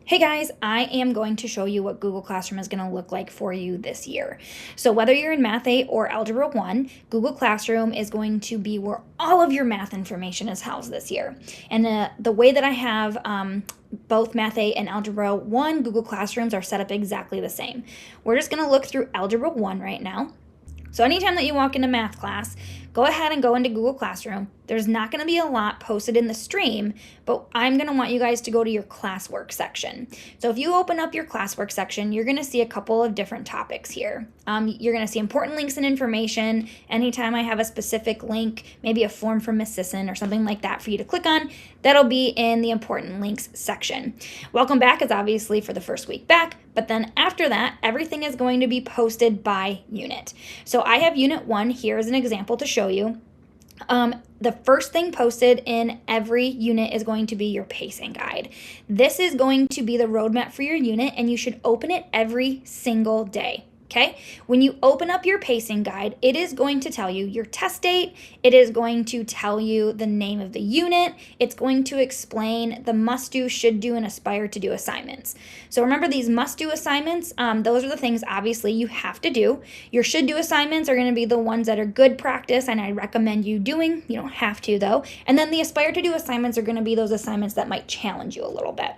Hey guys, I am going to show you what Google Classroom is going to look like for you this year. So whether you're in Math 8 or Algebra 1, Google Classroom is going to be where all of your math information is housed this year. And the way that I have both Math 8 and Algebra 1 Google Classrooms are set up exactly the same. We're just going to look through Algebra 1 right now. So anytime that you walk into math class, go ahead and go into Google Classroom. There's not going to be a lot posted in the stream, but I'm going to want you guys to go to your classwork section. So if you open up your classwork section, you're going to see a couple of different topics here. You're going to see important links and information. Anytime I have a specific link, maybe a form from Miss Sisson or something like that for you to click on, that'll be in the important links section. Welcome back is obviously for the first week back, but then after that, everything is going to be posted by unit. So I have Unit 1 here as an example to show you. The first thing posted in every unit is going to be your pacing guide. This is going to be the roadmap for your unit, and you should open it every single day. Okay, when you open up your pacing guide, it is going to tell you your test date. It is going to tell you the name of the unit. It's going to explain the must do, should do, and aspire to do assignments. So remember these must do assignments, those are the things obviously you have to do. Your should do assignments are going to be the ones that are good practice and I recommend you doing. You don't have to though. And then the aspire to do assignments are going to be those assignments that might challenge you a little bit.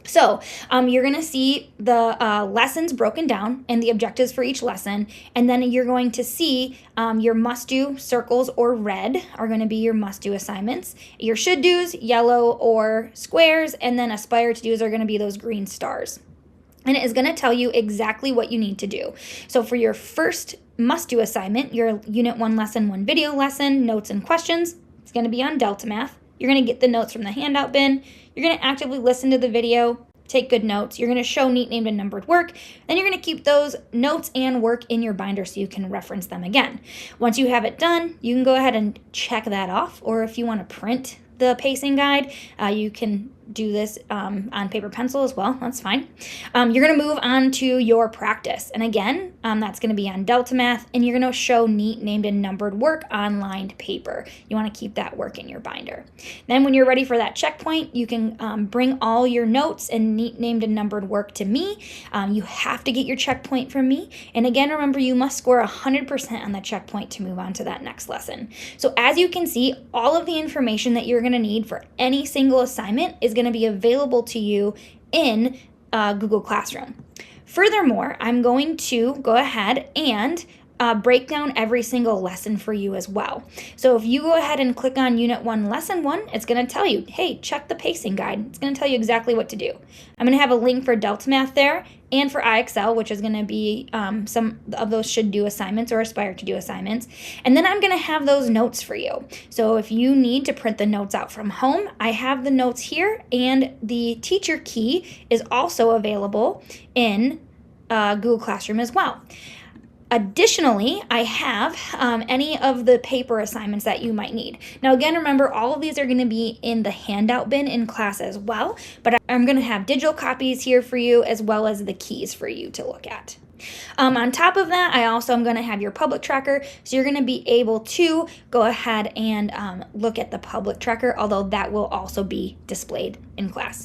So you're going to see the lessons broken down and the objectives for each lesson, and then you're going to see your must-do circles or red are going to be your must-do assignments. Your should-dos, yellow or squares, and then aspire to-dos are going to be those green stars. And it is going to tell you exactly what you need to do. So for your first must-do assignment, your Unit 1 Lesson 1 video lesson, notes and questions, it's going to be on Delta Math. You're going to get the notes from the handout bin. You're going to actively listen to the video, take good notes. You're going to show neat, named, and numbered work. Then you're going to keep those notes and work in your binder so you can reference them again. Once you have it done, you can go ahead and check that off. Or if you want to print the pacing guide, you can do this on paper pencil as well. That's fine. You're going to move on to your practice. And again, that's going to be on Delta Math, and you're going to show neat, named, and numbered work on lined paper. You want to keep that work in your binder. Then when you're ready for that checkpoint, you can bring all your notes and neat, named, and numbered work to me. You have to get your checkpoint from me. And again, remember, you must score 100% on the checkpoint to move on to that next lesson. So as you can see, all of the information that you're going to need for any single assignment is going to be available to you in Google Classroom. Furthermore, I'm going to go ahead and break down every single lesson for you as well. So if you go ahead and click on Unit 1 Lesson 1, it's going to tell you, hey, check the pacing guide. It's going to tell you exactly what to do. I'm going to have a link for Delta Math there and for IXL, which is going to be some of those should do assignments or aspire to do assignments. And then I'm going to have those notes for you. So if you need to print the notes out from home, I have the notes here, and the teacher key is also available in Google Classroom as well. Additionally, I have any of the paper assignments that you might need. Now, again, remember, all of these are going to be in the handout bin in class as well, but I'm going to have digital copies here for you as well as the keys for you to look at. On top of that, I also am going to have your public tracker, so you're going to be able to go ahead and look at the public tracker, although that will also be displayed in class.